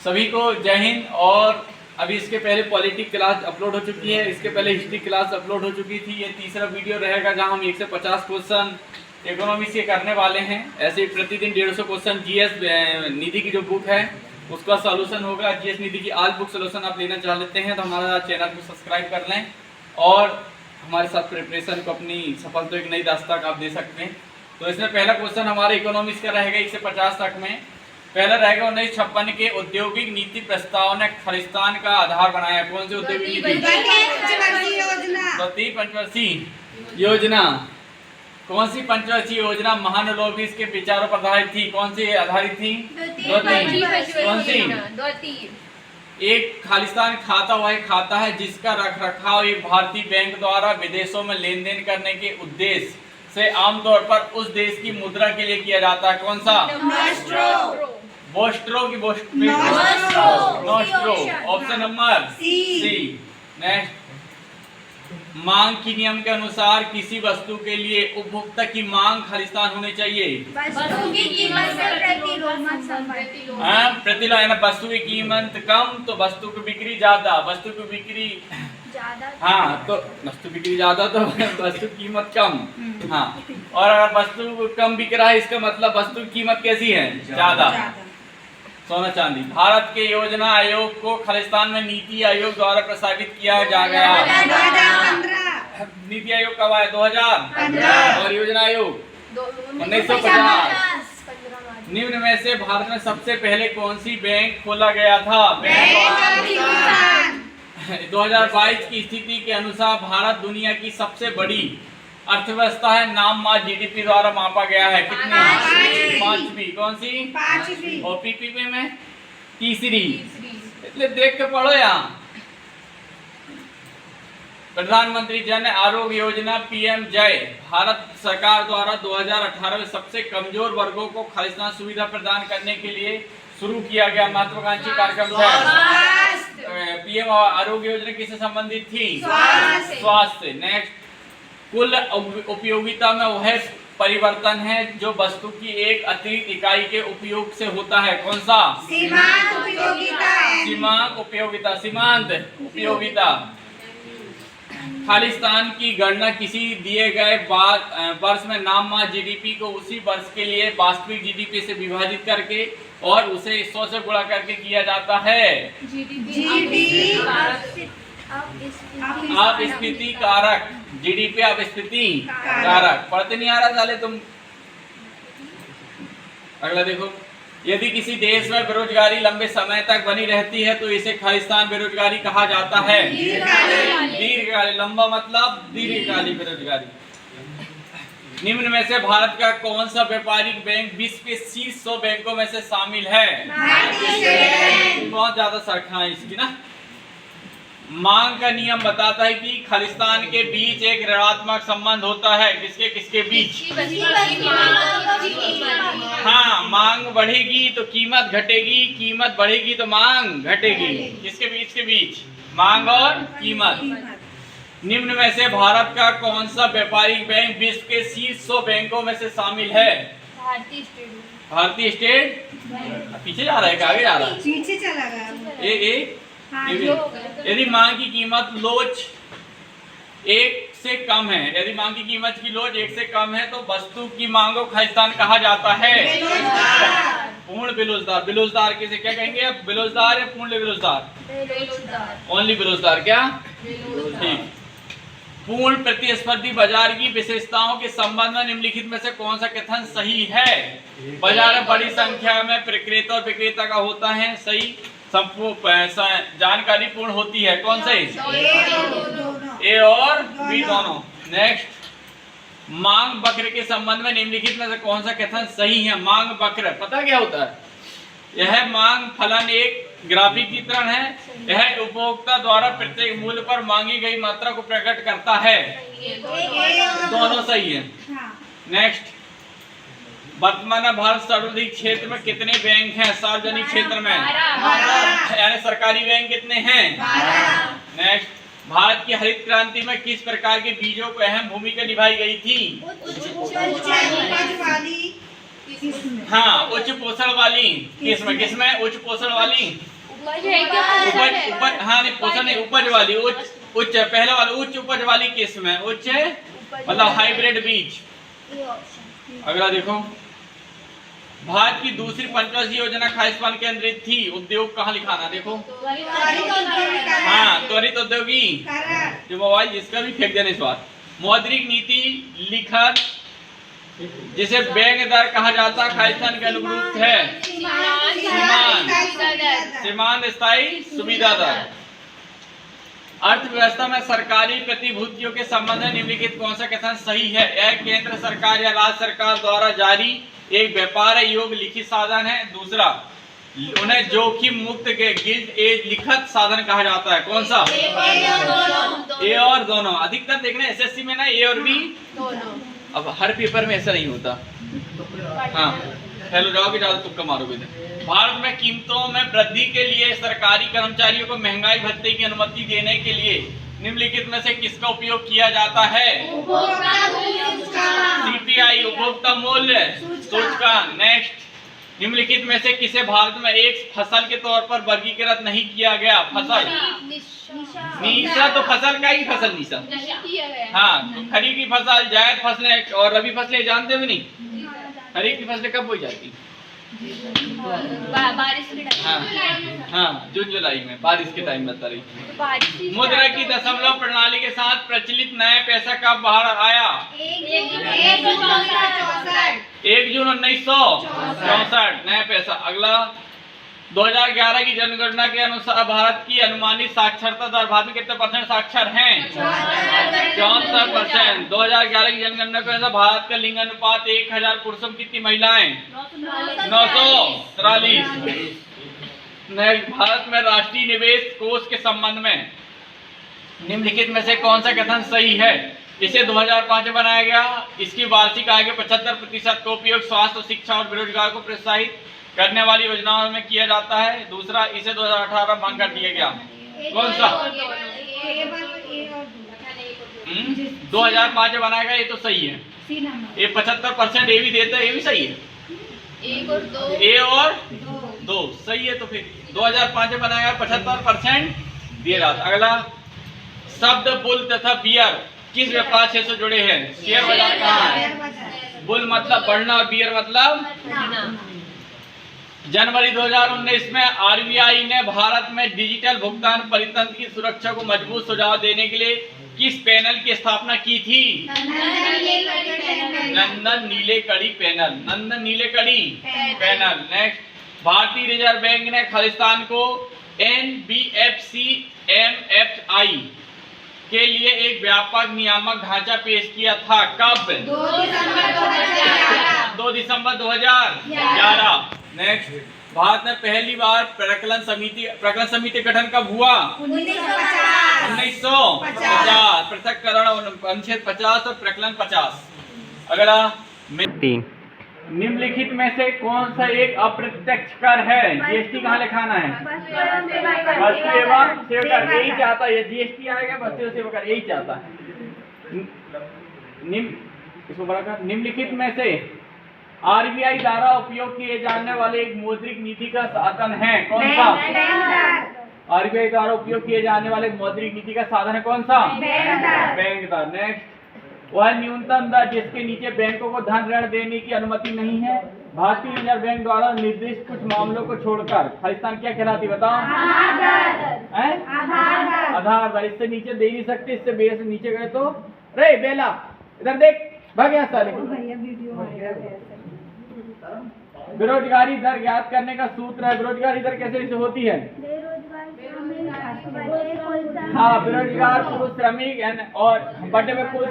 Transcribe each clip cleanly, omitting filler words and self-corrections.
सभी को जय हिंद। और अभी इसके पहले पॉलिटिक्स क्लास अपलोड हो चुकी है, इसके पहले हिस्ट्री क्लास अपलोड हो चुकी थी। ये तीसरा वीडियो रहेगा जहां हम 150 क्वेश्चन इकोनॉमिक्स के करने वाले हैं। ऐसे ही प्रतिदिन 150 क्वेश्चन जीएस निधि की जो बुक है उसका सॉल्यूशन होगा। जीएस निधि की आज बुक सॉल्यूशन आप लेना चाह लेते हैं तो हमारा चैनल को सब्सक्राइब कर लें और हमारे साथ प्रिपरेशन को अपनी सफलता एक नई दास्तां आप दे सकते हैं। तो इसमें पहला क्वेश्चन हमारे इकोनॉमिक्स का रहेगा 1 से 50 तक में। पहला रहेगा 1956 के औद्योगिक नीति प्रस्ताव ने खालिस्तान का आधार बनाया। कौन सी औद्योगिक नीति? द्वितीय पंचवर्षीय योजना। कौन सी पंचवर्षीय योजना महानलोबिस के विचारों पर आधारित थी? कौन सी आधारित थी? कौन सी? एक खालिस्तान खाता वह खाता है जिसका रखरखाव एक भारतीय बैंक द्वारा विदेशों में लेन देन करने के उद्देश्य से आमतौर पर उस देश की मुद्रा के लिए किया जाता है। कौन सा? बोस्ट्रो की nostro. Option number C. Next, मांग की नियम के अनुसार किसी वस्तु के लिए उपभोक्ता की मांग खालिस्तान होनी चाहिए। प्रतिलोम। वस्तु की कीमत कम तो वस्तु की बिक्री ज्यादा। वस्तु की बिक्री हाँ तो वस्तु बिक्री ज्यादा तो वस्तु की कीमत कम। हाँ, और अगर वस्तु कम बिक रहा है इसका मतलब वस्तु की कीमत कैसी है? ज्यादा। सोना चांदी। भारत के योजना आयोग को खालिस्तान में नीति आयोग द्वारा प्रस्तावित किया जा गया। 2015। नीति आयोग कब आया? 2015। और योजना आयोग 1950। निम्न में से भारत में सबसे पहले कौन सी बैंक खोला गया था? 2022 की स्थिति के अनुसार भारत दुनिया की सबसे बड़ी अर्थव्यवस्था है। नाम मात्र जीडीपी द्वारा मापा गया है। कितनी? 5वीं। कौन सी? 5वीं। और पीपीपी में तीसरी। इसलिए देख के पढ़ो। यहाँ प्रधानमंत्री जन आरोग्य योजना पीएम जय भारत सरकार द्वारा 2018 में सबसे कमजोर वर्गों को खालिस्तान सुविधा प्रदान करने के लिए शुरू किया गया महत्वाकांक्षी कार्यक्रम है। पीएम आरोग्य योजना किससे संबंधित थी? स्वास्थ्य। नेक्स्ट, कुल उपयोगिता में वह परिवर्तन है जो वस्तु की एक अतिरिक्त इकाई के उपयोग से होता है। कौन सा? सीमांत उपयोगिता। सीमांत उपयोगिता। सीमांत उपयोगिता। खालिस्तान की गणना किसी दिए गए वर्ष में नाम मात्र जीडीपी को उसी वर्ष के लिए वास्तविक जीडीपी से विभाजित करके और उसे 100 से गुणा करके किया जाता है। अपस्फीति कारक। जीडीपी अपस्फीति कारक। पढ़ते नहीं आ रहा साले तुम? अगला देखो, यदि किसी देश में बेरोजगारी लंबे समय तक बनी रहती है तो इसे खालिस्तान बेरोजगारी कहा जाता है। दीर्घकालीन। लंबा मतलब दीर्घकालीन बेरोजगारी। निम्न में से भारत का कौन सा व्यापारिक बैंक विश्व के शीर्ष 100 बैंकों में से शामिल है? बहुत ज्यादा शाखा है इसकी ना। मांग का नियम बताता है कि खालिस्तान के बीच एक ऋणात्मक संबंध होता है। किसके किसके बीच? हाँ, मांग बढ़ेगी तो कीमत घटेगी, कीमत बढ़ेगी तो मांग घटेगी। किसके बीच? के बीच मांग और कीमत। निम्न में से भारत का कौन सा व्यापारिक बैंक विश्व के शीर्ष 100 बैंकों में से शामिल है? भारतीय स्टेट। पीछे जा रहा है, आगे जा रहा है? पीछे चला गया। यदि मांग की कीमत लोच 1 से कम है, यदि मांग की कीमत की लोच 1 से कम है तो वस्तु की मांग को खालिस्तान कहा जाता है। पूर्ण बेरोजगार। बेरोजगार किसे क्या कहेंगे? बेरोजगार या पूर्ण बेरोजगार? ओनली बेरोजगार। क्या? ठीक। पूर्ण प्रतिस्पर्धी बाजार की विशेषताओं के संबंध में निम्नलिखित में से कौन सा कथन सही है? बाजार में बड़ी संख्या में विक्रेता और विक्रेता का होता है। सही। जानकारी पूर्ण होती है। कौन से? ए और बी दोनों। नेक्स्ट, मांग वक्र के संबंध में निम्नलिखित में से कौन सा कथन सही है? मांग वक्र पता क्या होता है? यह मांग फलन एक ग्राफिक चित्रण है। यह उपभोक्ता द्वारा प्रत्येक मूल्य पर मांगी गई मात्रा को प्रकट करता है। दोनों सही है। नेक्स्ट, वर्तमान में भारत सर्वाधिक क्षेत्र में कितने बैंक हैं? सार्वजनिक क्षेत्र में यानी सरकारी बैंक कितने हैं? नेक्स्ट, भारत की हरित क्रांति में किस प्रकार के बीजों को अहम भूमिका निभाई गई थी? हाँ, उच्च पोषण वाली किस्म, किसमें उच्च पोषण वाली उपज, उपज, हाँ नहीं पोषण नहीं, उपज वाली, उच्च पहले वाला उच्च उपज वाली किस्म है, उच्च मतलब हाइब्रिड बीज। अगला देखो, भारत की दूसरी पंचवर्षीय योजना खालिस्तान केंद्रित थी, उद्योग कहाँ लिखाना, देखो हाँ त्वरित औद्योगी, जो मोबाइल जिसका भी फेंक देने इस बात। मौद्रिक नीति लिखत जिसे बैंक दर कहा जाता खालिस्तान के अनुरूप है, सीमांत स्थायी सुविधा दर। अर्थव्यवस्था में सरकारी प्रतिभूतियों के संबंध में निम्नलिखित कौन सा कथन सही है? यह केंद्र सरकार या राज्य सरकार द्वारा जारी एक व्यापार योग्य लिखित साधन है। दूसरा, उन्हें जोखिम मुक्त के गिल्ट एज लिखित साधन कहा जाता है। कौन सा? ए और दोनों। अधिकतर देखना एसएससी में ना ए और बी, अब हर पेपर में ऐसा नहीं होता। हाँ हेलो जाओगे, ज्यादा तुक्का मारोगे। भारत में कीमतों में वृद्धि के लिए सरकारी कर्मचारियों को महंगाई भत्ते की अनुमति देने के लिए निम्नलिखित में से किसका उपयोग किया जाता है? सीपीआई, उपभोक्ता मूल्य सूचकांक। नेक्स्ट, निम्नलिखित में से किसे भारत में एक फसल के तौर पर वर्गीकृत नहीं किया गया? फसल निशा, तो फसल का ही फसल निशा। हाँ, तो खरीफ की फसल, जायद फसलें और रबी फसलें जानते हो नहीं? खरीफ की फसलें कब बोई जाती? बारिश के टाइम। हाँ जून जुलाई में बारिश के टाइम बता रही। मुद्रा की दशमलव प्रणाली के साथ प्रचलित नया पैसा कब बाहर आया? 1 जून 1964 नया पैसा। अगला, 2011 की जनगणना के अनुसार भारत की अनुमानित साक्षरता दर, भारत में कितने परसेंट साक्षर हैं? 74%। 2011 की जनगणना के अनुसार भारत का लिंग अनुपात 1000 पुरुषों में कितनी महिलाएं? 943। भारत में राष्ट्रीय निवेश कोष के संबंध में निम्नलिखित में से कौन सा कथन सही है? इसे 2005 में बनाया गया। इसकी वार्षिक आय के 75% का उपयोग स्वास्थ्य, शिक्षा और बेरोजगार को प्रोत्साहित करने वाली योजनाओं में किया जाता है। दूसरा, इसे 2018 बंद कर दिया गया। कौन सा? 2005 में बनाया गया, ये तो सही है। ये 75% ये भी देता है, ये भी सही है। ए और 2 सही है। तो फिर 2005 में बनाया गया, 75% दिया जाता। अगला, शब्द बुल तथा बियर किस व्यापार क्षेत्र से जुड़े हैं? शेयर बाजार कहाँ है? बुल मतलब बढ़ना और बियर मतलब। जनवरी 2019 में आरबीआई ने भारत में डिजिटल भुगतान परितंत्र की सुरक्षा को मजबूत सुझाव देने के लिए किस पैनल की स्थापना की थी? Nandan Nilekani panel. Nandan Nilekani panel. Next, भारतीय रिजर्व बैंक ने खालिस्तान को NBFC MFI के लिए एक व्यापक नियामक ढांचा पेश किया था। कब? 2 दिसंबर 2011। नेक्स्ट, भारत में पहली बार प्रकलन समिति गठन कब हुआ? 1950। पृथक्करण अनुच्छेद 50 और प्रकलन 50। अगला, निम्नलिखित में से कौन सा एक अप्रत्यक्ष कर है? जीएसटी कहाँ लिखाना है? वस्तु एवं सेवा कर, यही चाहता है। जीएसटी आएगा, वस्तु एवं सेवा कर यही चाहता है। इसको बड़ा कर। निम्नलिखित में से आरबीआई द्वारा उपयोग किए जाने वाले एक मौद्रिक नीति का साधन है? कौन सा? आरबीआई द्वारा उपयोग किए जाने वाले मौद्रिक नीति का साधन है कौन सा? बैंक दर। नेक्स्ट, वह न्यूनतम दर जिसके नीचे बैंकों को धन ऋण देने की अनुमति नहीं है। भारतीय रिजर्व बैंक द्वारा निर्दिष्ट कुछ मामलों को छोड़कर खालिस्तान क्या कहलाती बताओ? आधार दर। इससे नीचे दे नहीं सकते, इससे बेस नीचे गए तो रे बेला इधर देख, भाग यहाँ साले। बेरोजगारी दर ज्ञात करने का सूत्र है। बेरोजगारी दर कैसे होती है? हाँ, बेरोजगार पुरुष श्रमिक और बटे में कुल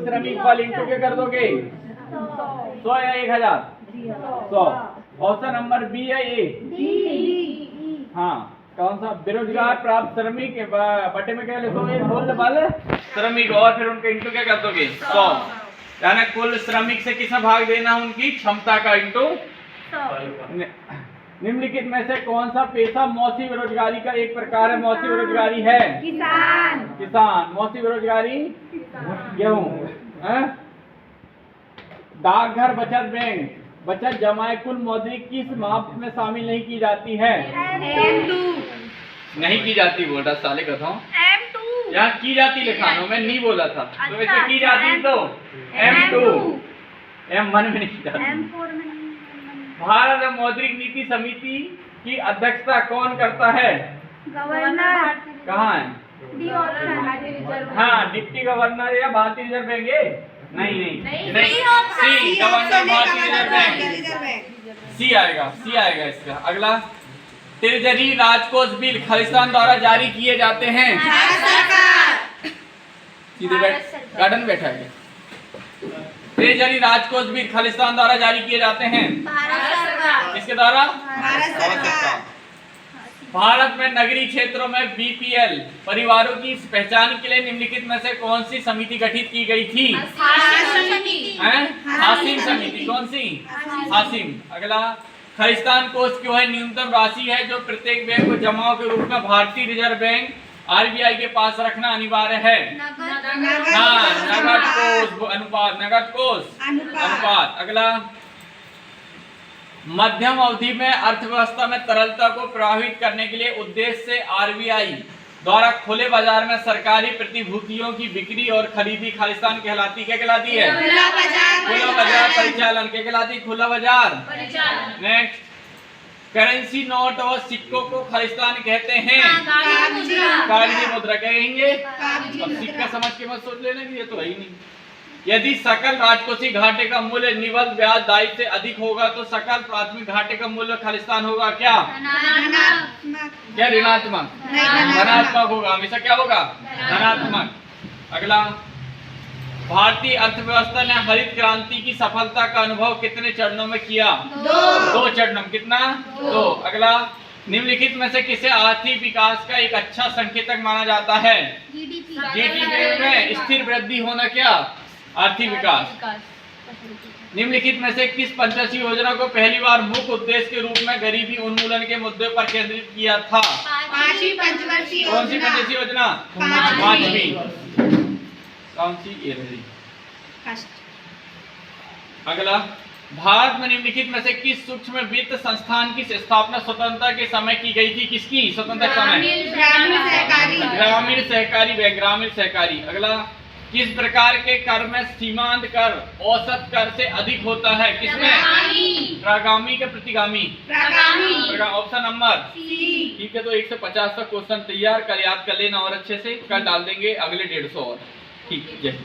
श्रमिक वाले इंटू के कर दोगे 100 या 1000? 100। ऑप्शन नंबर बी है ये। हाँ, कौन सा? बेरोजगार प्राप्त श्रमिक बटे में क्या लिखोगे? बोल वाले श्रमिक और फिर उनके इंटू क्या कर दोगे? 100। यानी कुल श्रमिक से किसमें भाग देना? उनकी क्षमता का इंटू। निम्नलिखित में से कौन सा पेशा मौसी बेरोजगारी का एक प्रकार है? मौसी बेरोजगारी है किसान। मौसी बेरोजगारी गेहूं। डाकघर बचत बैंक बच्चा जमाए कुल मौद्रिक किस माप में शामिल नहीं की जाती है? नहीं की जाती बोल रहा साले कथा यहाँ की जाती लिखानों में नहीं बोला था तो इसमें की जाती तो M2 M मन में नहीं की जाती। भारत में मौद्रिक नीति समिति की अध्यक्षता कौन करता है? गवर्नर। कहाँ है? हाँ डिप्टी गवर्नर या भारतीय रिजर्व बैंक है? नहीं सी गवर्नर भारतीय रिजर्व बैंक सी आएगा इसका। अगला ट्रेजरी राजकोष बिल खालिस्तान द्वारा जारी किए जाते हैं। सीधे बैठ गार्डन में बैठा है। ट्रेजरी राजकोष बिल खालिस्तान द्वारा जारी किए जाते हैं। किसके द्वारा? भारत सरकार। भारत में नगरीय क्षेत्रों में बीपीएल परिवारों की पहचान के लिए निम्नलिखित में से कौन सी समिति गठित की गई थी? हासिम समिति। कौन सी? हासिम। अगला खालिस्तान कोष की वह न्यूनतम राशि है जो प्रत्येक बैंक को जमाओं के रूप में भारतीय रिजर्व बैंक आरबीआई के पास रखना अनिवार्य है। हाँ नगद कोष अनुपात। नगद कोष अनुपात। अगला मध्यम अवधि में अर्थव्यवस्था में तरलता को प्रभावित करने के लिए उद्देश्य से आरबीआई द्वारा खुले बाजार में सरकारी प्रतिभूतियों की बिक्री और खरीदी खालिस्तान कहलाती। क्या कहलाती है? खुला बाजार परिचालन। क्या कहलाती? खुला बाजार। नेक्स्ट करेंसी नोट और सिक्कों को खालिस्तान कहते हैं। कागजी मुद्रा कहेंगे। अब सिक्का समझ के मत सोच लेना कि ये तो है ही नहीं। यदि सकल राजकोषीय घाटे का मूल्य निवल ब्याज दायित्व से अधिक होगा तो सकल प्राथमिक घाटे का मूल्य खालिस्तान होगा क्या? क्या ऋणात्मक? धनात्मक होगा। हमेशा क्या होगा? धनात्मक। अगला भारतीय अर्थव्यवस्था ने हरित क्रांति की सफलता का अनुभव कितने चरणों में किया? 2 चरणों में। कितना? 2। अगला निम्नलिखित में से किसे आर्थिक विकास का एक अच्छा संकेतक माना जाता है? जीडीपी में स्थिर वृद्धि होना क्या? आर्थिक विकास। निम्नलिखित में से किस पंचवर्षीय योजना को पहली बार मुख्य उद्देश्य के रूप में गरीबी उन्मूलन के मुद्दे पर केंद्रित किया था? पांचवी पंचवर्षीय कौन सी पंचवर्षीय योजना? पांचवी। कौन सी? ये रही। अगला भारत में निम्नलिखित में से किस सूक्ष्म वित्त संस्थान की स्थापना स्वतंत्रता के समय की गई थी? किसकी स्वतंत्रता समय? ग्रामीण सहकारी बैंक। ग्रामीण सहकारी। अगला किस प्रकार के कर में सीमांत कर औसत कर से अधिक होता है? किसमें? प्रगामी के प्रतिगामी? ऑप्शन नंबर ठीक है। तो 1 से 50 तक क्वेश्चन तैयार, कल याद कर लेना और अच्छे से कल डाल देंगे अगले 150 और। ठीक है।